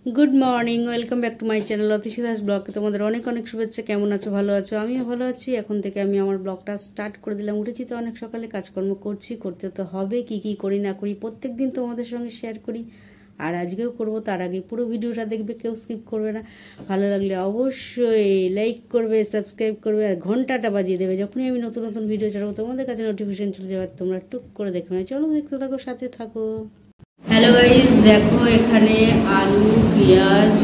Good morning, welcome back to my channel Atishi Das ব্লগে তোমাদের অনেক অনেক শুভেচ্ছা। কেমন আছো? ভালো আছো? আমিও ভালো আছি। এখন থেকে আমি আমার ব্লগটা স্টার্ট করে দিলাম। উঠেছি তো অনেক সকালে, কাজকর্ম করছি, করতে তো হবে। কি কি করি না করি প্রত্যেক দিন তোমাদের সঙ্গে শেয়ার করি, আর আজকেও করবো। তার আগে পুরো ভিডিওটা দেখবে, কেউ স্কিপ করবে না। ভালো লাগলে অবশ্যই লাইক করবে, সাবস্ক্রাইব করবে, আর ঘন্টাটা বাজিয়ে দেবে। যখনই আমি নতুন নতুন ভিডিও ছাড়বো তোমাদের কাছে নোটিফিকেশন চলে যাবে, তোমরা টুক করে দেখো না। চলো দেখতে থাকো, সাথে থাকো। হ্যালো গাইজ, দেখো এখানে আলু, পেঁয়াজ,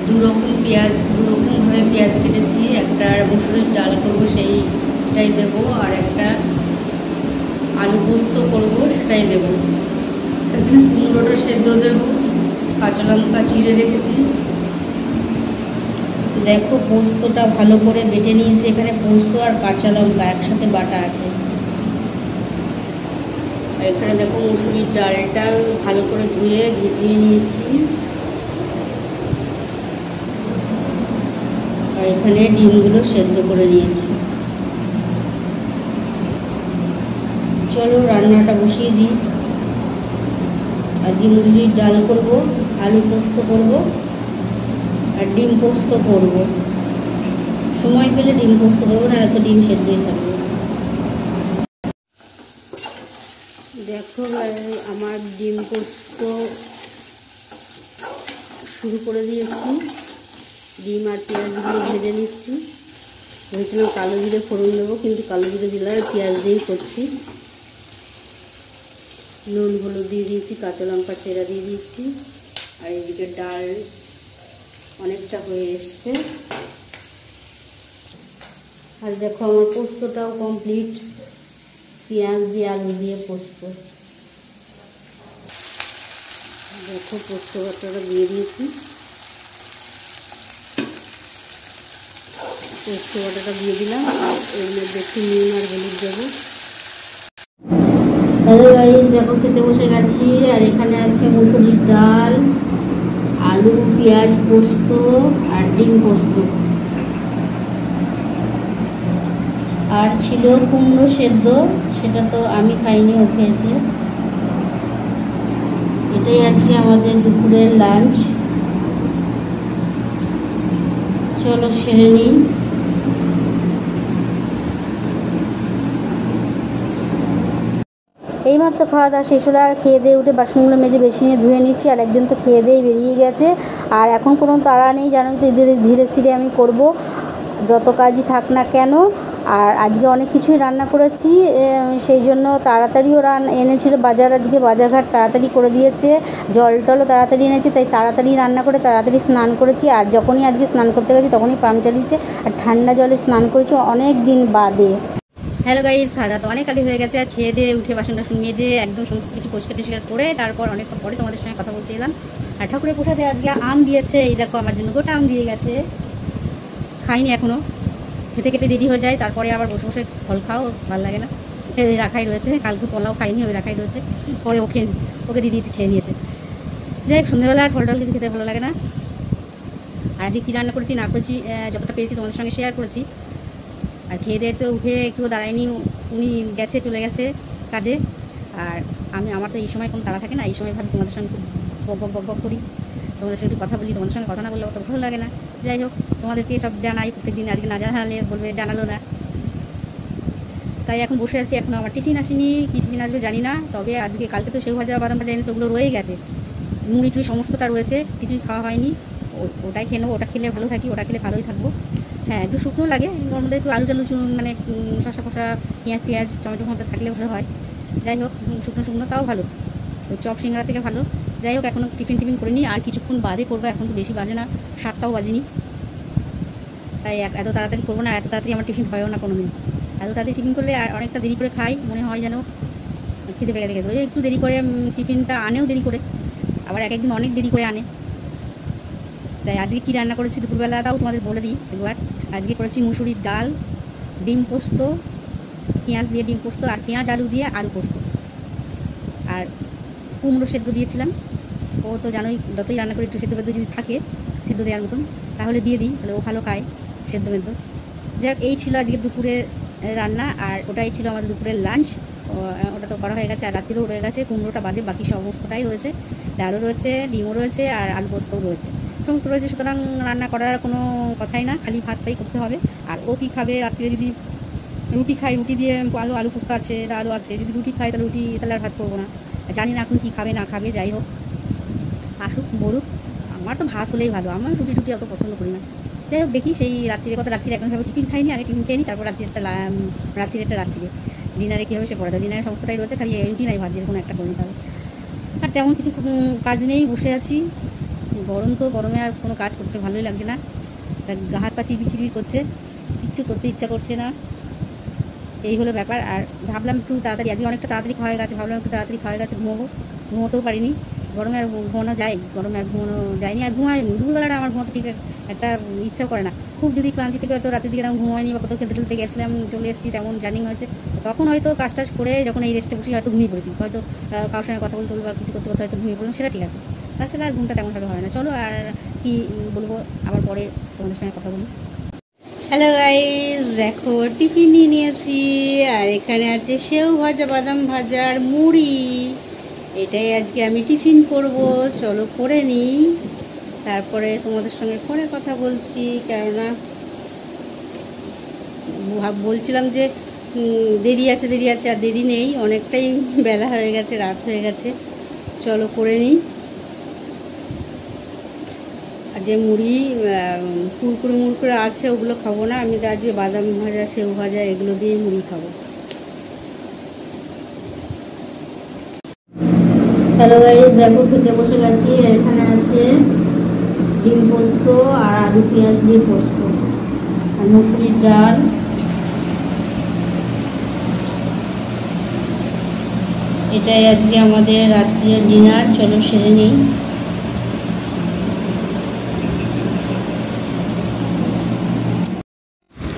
দুরকমভাবে পেঁয়াজ কেটেছি। একটা মুসুরির ডাল করবো, সেইটাই দেবো, আর একটা আলু পোস্ত করবো, সেটাই দেবো। এখানে কুমড়োটা সেদ্ধ দেবো, কাঁচা লঙ্কা চিড়ে রেখেছি। দেখো পোস্তটা ভালো করে বেটে নিয়েছি। এখানে পোস্ত আর কাঁচা লঙ্কা একসাথে বাটা আছে। আর এখানে দেখো মুসুরির ডালটা ভালো করে ধুয়ে ভিজিয়ে নিয়েছি। আর এখানে ডিমগুলো সেদ্ধ করে নিয়েছি। চলো রান্নাটা বসিয়ে দিই। আজকে মুসুরির ডাল করব, আলু পোস্ত করব, আর ডিম পোস্ত করব। সময় পেলে ডিম পোস্ত করবো, না এত ডিম সেদ্ধই থাকবে। দেখো আমার ডিম পোস্ত শুরু করে দিয়েছি। ডিম আর পেঁয়াজগুলো ভেজে নিচ্ছি। ভেবেছিলাম কালো জিরে ফোড়ন দেবো, কিন্তু কালো জিরে দিলে পেঁয়াজ দিয়েই করছি। নুন হলুদ দিয়ে দিয়েছি, কাঁচা লঙ্কা চেরা দিয়ে দিয়েছি। আর এদিকে ডাল অনেকটা হয়ে এসছে। আর দেখো আমার পোস্তটাও কমপ্লিট। পেঁয়াজ দিয়ে আলু দিয়ে পোস্ত। দেখো পোস্ত বাটাটা দিয়ে দিয়েছি। পোস্ত বাটাটা দিয়ে দিলাম, আর এর মধ্যে একটু নুন আর হলুদ দেবো। হ্যালো গাইস, দেখো খেতে বসে গেছি। আর এখানে আছে মুসুরির ডাল, আলু পেঁয়াজ পোস্ত আর ডিম পোস্ত। আর ছিল কুমড়ো সেদ্ধ, সেটা তো আমি খাইনি, ও খেয়েছে। এটাই আছে আমাদের দুপুরের লাঞ্চ। চলো সেরে নিই। এইমাত্র খাওয়া দাওয়া শেষ হলো। আর খেয়ে দিয়ে উঠে বাসনগুলো মেজে বেসিনে ধুয়ে নিচ্ছি। আর একজন তো খেয়ে দিয়েই বেরিয়ে গেছে। আর এখন কোনো তাড়া নেই, জানোই তো, ধীরে ধীরে আমি করব যত কাজই থাক না কেন। আর আজকে অনেক কিছুই রান্না করেছি, সেই জন্য তাড়াতাড়িও এনেছিল বাজার। আজকে বাজারঘাট তাড়াতাড়ি করে দিয়েছে, জল টলও তাড়াতাড়ি এনেছে, তাই তাড়াতাড়ি রান্না করে তাড়াতাড়ি স্নান করেছি। আর যখনই আজকে স্নান করতে গেছি তখনই পাম্প চালিয়েছে, আর ঠান্ডা জলে স্নান করেছি অনেক দিন বাদে। হ্যালো গাইজ, খাওয়া দাওয়া তো অনেক আগে হয়ে গেছে। আর খেয়ে দিয়ে উঠে বাসন টাসন মেজে একদম সমস্ত কিছু পরিষ্কার টরিষ্কার করে তারপর অনেকক্ষণ পরে তোমাদের সঙ্গে কথা বলতে এলাম। আর ঠাকুরের প্রসাদে আজকে আম দিয়েছে। এই দেখো আমার জন্য গোটা আম দিয়ে গেছে। খাইনি এখনও, খেতে খেতে দেরি হয়ে যায়, তারপরে আবার বসে বসে ফল খাও, ভালো লাগে না। রাখাই রয়েছে, কালকে পোলাও খাইনি, ওই রাখাই রয়েছে। পরে ওকে দিয়ে দিয়েছি, খেয়ে নিয়েছে। যাই হোক, সন্ধ্যেবেলা আর ফল টল কিছু খেতে ভালো লাগে না। আর আজকে কী রান্না করেছি না করেছি যতটা পেরেছি তোমাদের সঙ্গে শেয়ার করেছি। আর খেয়ে দিয়ে তো উঠে একটু দাঁড়ায়নি, উনি চলে গেছে কাজে। আর আমার তো এই সময় কোনো তাড়া থাকে না। এই সময় ভাবি তোমাদের সঙ্গে একটু বক করি, তোমাদের সঙ্গে একটু কথা বলি। তোমাদের সঙ্গে কথা না বললে অত ভালো লাগে না। যাই হোক, তোমাদেরকে সব জানাই প্রত্যেকদিন। আজকে না জানালে বলবে জানালো না। তাই এখন বসে আছি। এখন আমার টিফিন আসেনি, কী টিফিন আসবে জানি না। তবে আজকে কালকে তো সেও ভাজা বাদাম ভাজা এনেছে, ওগুলো রয়ে গেছে। মুড়ি টুড়ি সমস্তটা রয়েছে, কিছুই খাওয়া হয়নি। ওটাই খেয়ে নেবো। ওটা খেলে ভালো থাকি, ওটা খেলে ভালোই থাকবো। হ্যাঁ, একটু শুকনো লাগে, ওর মধ্যে একটু আলু টালু মানে শসা ফসা পেঁয়াজ টমেটো ফমেটো থাকলে ভালো হয়। যাই হোক, শুকনো তাও ভালো, ওই চপ সিঙ্গারা থেকে ভালো। যাই হোক, এখনও টিফিন করিনি, আর কিছুক্ষণ বাদে করবো। এখন তো বেশি বাজে না, 7টাও বাজেনি। তাই এত তাড়াতাড়ি করবো না। এত তাড়াতাড়ি আমার টিফিন হয়ও না কোনো দিন। এত তাড়াতাড়ি টিফিন করলে আর অনেকটা দেরি করে খাই, মনে হয় যেন খেতে পেয়ে গেছে। ওই একটু দেরি করে টিফিনটা আনেও দেরি করে, আবার একদিন অনেক দেরি করে আনে। তাই আজকে কী রান্না করেছি দুপুরবেলাটাও তোমাদের বলে দিই একবার। আজকে করেছি মুসুরির ডাল, ডিম পোস্ত, পেঁয়াজ দিয়ে ডিম পোস্ত, আর পেঁয়াজ আলু দিয়ে আলু পোস্ত, আর কুমড়ো সেদ্ধ দিয়েছিলাম। ও তো জানোই, যতই রান্না করি একটু সেদ্ধ মেদ্ধ যদি থাকে, সেদ্ধ দেওয়ার মতন, তাহলে দিয়ে দিই, তাহলে ও ভালো খায় সেদ্ধ মেদ্ধ। যাই হোক, এই ছিল আজকে দুপুরের রান্না। আর ওটাই ছিল আমাদের দুপুরের লাঞ্চ। ওটা তো করা হয়ে গেছে, আর রাত্রিরেও রয়ে গেছে। কুমড়োটা বাদে বাকি সমস্তটাই রয়েছে। ডালও রয়েছে, ডিমও রয়েছে, আর আলু পোস্তও রয়েছে, সমস্ত রয়েছে। সুতরাং রান্না করার কোনো কথাই না, খালি ভাতটাই করতে হবে। আর ও কী খাবে রাত্রে, যদি রুটি খাই, রুটি দিয়ে আলু পোস্ত আছে, ডালও আছে, যদি রুটি খাই তাহলে আর ভাত করবো না। জানি না এখন কী খাবে না খাবে, যাই হোক আসুক বলুক। আমার তো ভাত হলেই ভালো, আমার রুটি টুটি অত পছন্দ করি না। যাই হোক দেখি, সেই রাত্রিরে এখন ভাবে টিফিন খাইনি, আগে টিফিন খেয়ে নিই, তারপর রাত্রিরে ডিনারে কী হবে সে পড়া যায়। ডিনারে সমস্তটাই রয়েছে, খালি রুটি নাই ভাত যেরকম একটা করে নিতে হবে। আর তেমন কিছু কাজ নেই, বসে আছি। গরম তো, গরমে আর কোনো কাজ করতে ভালোই লাগছে না, হাত পা চিপির করছে, কিচ্ছু করতে ইচ্ছা করছে না, এই হলো ব্যাপার। আর ভাবলাম একটু তাড়াতাড়ি, আজকে অনেকটা তাড়াতাড়ি খাওয়া গেছে, ভাবলাম একটু তাড়াতাড়ি খাওয়া গেছে, ঘুমোতেও পারিনি। গরমে আর ঘুমানো যায়, গরমে আর ঘুমানো যায়নি, আর ঘুমায়নি। দুপুরবেলাটা আমার ঘুমাতে ঠিক একটা ইচ্ছাও করে না। খুব যদি ক্লান্তি থেকে হয়তো রাতের দিকে তেমন ঘুমায়নি, বা কোথাও খেলতে গেছিলাম, চলে এসেছি, তেমন জার্নিং হয়েছে, তখন হয়তো কাজ টাজ করে যখন এই রেস্টে বসে হয়তো ঘুমিয়ে পড়েছি, হয়তো কারোর সঙ্গে কথা বলতে বা কিছু করতে করতে হয়তো ঘুমিয়ে পড়লাম, সেটা ঠিক আছে। তাছাড়া আর ঘুমটা তেমনভাবে হয় না। চলো আর কি বলবো, আবার পরে তোমাদের সঙ্গে কথা বলি। হ্যালো গাইস, দেখো টিফিন নিয়ে নিয়েছি, আর এখানে আছে সেও ভাজা, বাদাম ভাজা আর মুড়ি। এটাই আজকে আমি টিফিন করব, চলো করে নিই, তারপরে তোমাদের সঙ্গে পরে কথা বলছি। কেননা বলছিলাম যে দেরি আছে, আর দেরি নেই, অনেকটাই বেলা হয়ে গেছে, রাত হয়ে গেছে, চলো করে নিই। আর যে মুড়ি কুরকুরে আছে ওগুলো খাবো না, আমি আজকে বাদাম ভাজা, সেউ ভাজা এগুলো দিয়ে মুড়ি খাবো। হ্যালো গাইস, দেখো খেতে বসে গেছি। এখানে আছে ডিম পোস্ত আর আলু পেঁয়াজ দিয়ে পোস্ত, আর মুসুরির ডাল, এটাই আজকে আমাদের রাত্রির ডিনার। চলো সেরে নিই।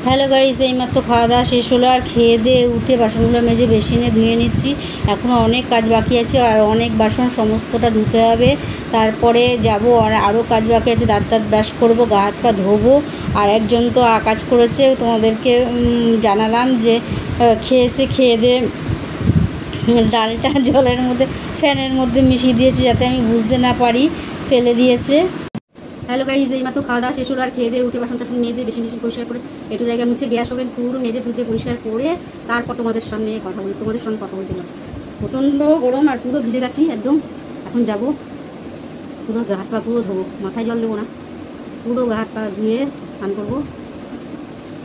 হ্যালো গাইস, এইমাত্র খাওয়া দাওয়া শেষ হলো, আর খেয়ে দিয়ে উঠে বাসনগুলো মেজে বেসিনে ধুয়ে নিচ্ছি। এখনও অনেক কাজ বাকি আছে, আর অনেক বাসন সমস্তটা ধুতে হবে। তারপরে যাব, আর আরও কাজ বাকি আছে, দাঁত ব্রাশ করবো, গা হাত পা ধোবো। আর একজন তো কাজ করেছে, তোমাদেরকে জানালাম যে খেয়েছে, খেয়ে দিয়ে ডালটা জলের মধ্যে, ফ্যানের মধ্যে মিশিয়ে দিয়েছে যাতে আমি বুঝতে না পারি, ফেলে দিয়েছে। হ্যালো গাইস, এইমাত্র খাওয়া দাওয়া শেষ হলো, আর খেয়ে দিয়ে উঠে বাসন টাসন মেজে বেশি পরিষ্কার করে একটু জায়গা মুছে গ্যাস ওভেন পুরো মেজে পরিষ্কার করে তারপর তোমাদের সঙ্গে কথা বলতে পারো। প্রচণ্ড গরম, আর পুরো ভিজে গেছি একদম। এখন যাব, পুরো গা হাত পা পুরো ধোবো, মাথায় জল দেবো না, পুরো গা হাত পা ধুয়ে স্নান করবো,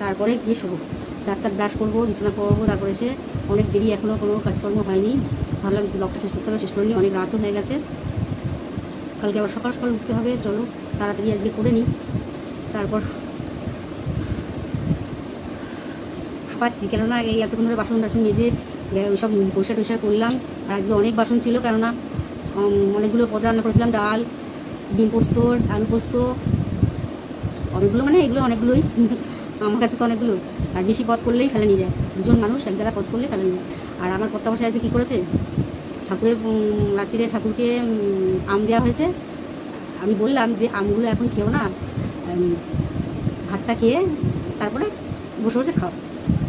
তারপরে গিয়ে শোবো, দাঁত ব্রাশ করবো, বিছানা করবো। তারপরে এসে অনেক দেরি, এখনও কোনো কাজকর্ম হয়নি, ভাবলাম ব্লগটা শেষ করতে হবে, শেষ করিনি, অনেক রাতও হয়ে গেছে, কালকে আবার সকাল সকাল উঠতে হবে। চলো তাড়াতাড়ি আজকে করে নিই, তারপর খাপাচ্ছি, কেননা এই এতক্ষণ ধরে বাসন টাসন মেজে ওইসব পরিষ্কার করলাম। আর আজকে অনেক বাসন ছিল, কেননা অনেকগুলো পদ রান্না করেছিলাম, ডাল, ডিম পোস্ত, আলু পোস্ত, অনেকগুলো, মানে এগুলো অনেকগুলোই আমার কাছে তো অনেকগুলো। আর বেশি পদ করলেই ফেলে নিয়ে যায়, দুজন মানুষ এক জায়গায় পদ করলে ফেলে নিয়ে যায়। আর আমার কর্তা বসে আছে কী করেছে, ঠাকুরের রাত্রিরে ঠাকুরকে আম দেওয়া হয়েছে। আমি বললাম যে আমগুলো এখন খেও না, ভাতটা খেয়ে তারপরে বসে বসে খাও।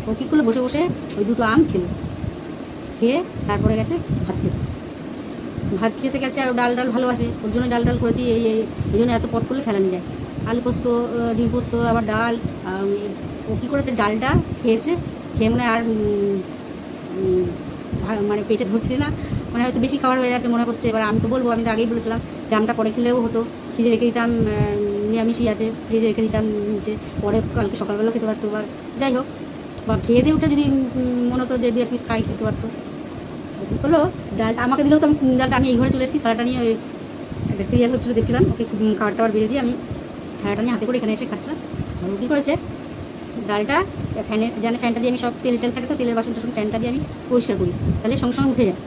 ও কী করলো, বসে বসে ওই দুটো আম খেয়ে তারপরে গেছে ভাত খেতে গেছে। আর ডাল ভালোবাসে, ওর জন্য ডাল করেছি, এই জন্য এত পদ করলে ফেলা নিয়ে যায়। আলু পোস্ত, ডিম পোস্ত, আবার ডাল। ও কী করেছে, ডালটা খেয়েছে, খেয়ে মনে আর মানে পেটে ধরছে না, মানে হয়তো বেশি খাবার হয়ে যাচ্ছে মনে করছে। এবার আমি তো বলবো, আমি তো আগেই বলেছিলাম যে আমটা পরে খেলেও হতো, ফ্রিজে রেখে দিতাম, নিরামিষই আছে, ফ্রিজে রেখে দিতাম, যে পরে কালকে সকালবেলা খেতে পারতো, বা যাই হোক, বা খেয়ে দিয়ে উঠে যদি মনে হতো যে 2 পিস খাই খেতে পারতো। হলো ডালটা আমাকে দিলেও তো ডালটা আমি এই ঘরে চলে এসেছি, থালাটা নিয়ে একটা সিরিয়াল হচ্ছিলো, দেখছিলাম, ওকে খাবার টাবার বেরিয়ে দিয়ে আমি থালাটা নিয়ে হাতে করে এখানে এসে খাচ্ছিলাম। আর ও কী করেছে, ডালটা ফ্যানটা দিয়ে আমি সব তেল থাকে তো, তেলের বাসন টাসন ফ্যানটা দিয়ে আমি পরিষ্কার করি, তাহলে সঙ্গে সঙ্গে উঠে যায়।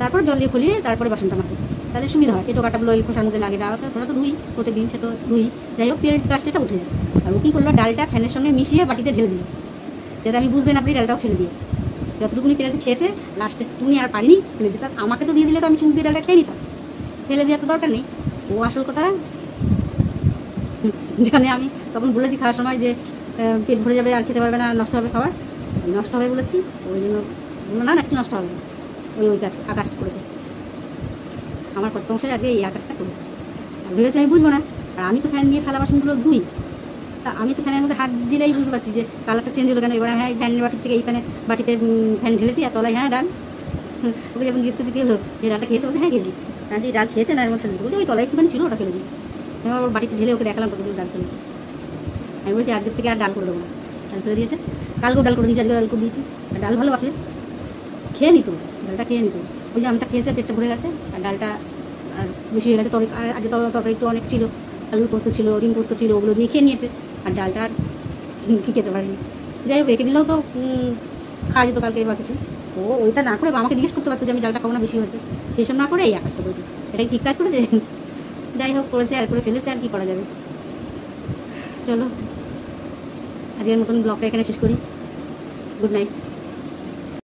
তারপর জল দিয়ে খুলিয়ে তারপরে বাসনটা মাঝে, তাহলে সুবিধা হয়, এটো কাটাগুলো ওই খোসার মধ্যে লাগে না। আর খোসা তো ধুই প্রত্যেকদিন, সে তো ধুই, যাই হোক তেলের কাজটা উঠে যায়। আর ও কী করলো, ডালটা ফ্যানের সঙ্গে মিশিয়ে বাটিতে ঢেলে দিল, যাতে আমি বুঝতে না পারি, ডালটাও ফেলে দিয়েছে। যতটুকুনি পেরেছে খেয়েছে, লাস্টে টুনি আর পারিনি, ফেলে দিতাম। আমাকে তো দিয়ে দিলে তো আমি চুন দিয়ে ডালটা খেয়ে নিতাম, ফেলে দেওয়ার তো দরকার নেই। ও আসল কথা জানে। আমি তখন বলেছি খাওয়ার সময় যে পেট ভরে যাবে, আর খেতে পারবে না, নষ্ট হবে খাবার, নষ্ট হবে বলেছি, ওই জন্য বললো না কিছু নষ্ট হবে না, ওই কাজ আকাশ করেছে। আমার কর্তমশাই আজকে এই আকাশটা করেছে। আর ভেবেছে আমি বুঝবো না, আর আমি তো ফ্যান দিয়ে থালা বাসনগুলো ধুই, তা আমি তো ফ্যানের মধ্যে হাত দিলেই বুঝতে পারছি যে কালারটা চেঞ্জ হলো কেন। এবার হ্যাঁ ফ্যানের বাটির থেকে এই বাটিতে ফ্যান ঢেলেছি, আর তলায় হ্যাঁ ডাল। ওকে যখন জিজ্ঞেস করছি কী হলো, যে ডালটা খেয়েছে, বলছে হ্যাঁ খেয়েছি। আর যে ডাল খেয়েছে না এর মধ্যে বলছে ওই তলায় একটুখানি ছিল, ওটা ফেলে দিই। আমি ওর বাটিতে ঢেলে ওকে দেখালাম কতগুলো ডাল ফেলেছি। আমি বলছি আজকের থেকে আর ডাল করে দেবো না, ডাল ফেলে দিয়েছে। কালকেও ডাল করে দিয়েছি, আজকে ডাল করে দিয়েছি। আর ডাল ভালোবাসে, খেয়ে নিত, ডালটা খেয়ে নিত। ওই যে আমটা খেয়েছে, পেটটা ভরে গেছে, আর ডালটা আর বেশি হয়ে গেছে। আর আগে তরকারি তো অনেক ছিল, আলুর পোস্ত ছিল, ডিম পোস্ত ছিল, ওগুলো দিয়ে খেয়ে নিয়েছে। আর ডালটা আর খেতে পারিনি। যাই হোক, রেখে দিলেও তো খাওয়া যেত কালকে বা কিছু। ও ওইটা না করে আমাকে জিজ্ঞেস করতে পারতো যে আমি ডালটা খাবো না বেশি হয়েছে, সেসব না করে এই আকাশটা করেছে। এটাই ঠিক কাজ করেছে। যাই হোক, করেছে আর করে ফেলেছে, আর কি করা যাবে। চলো আজকের মতন ব্লগটা এখানে শেষ করি। Good night.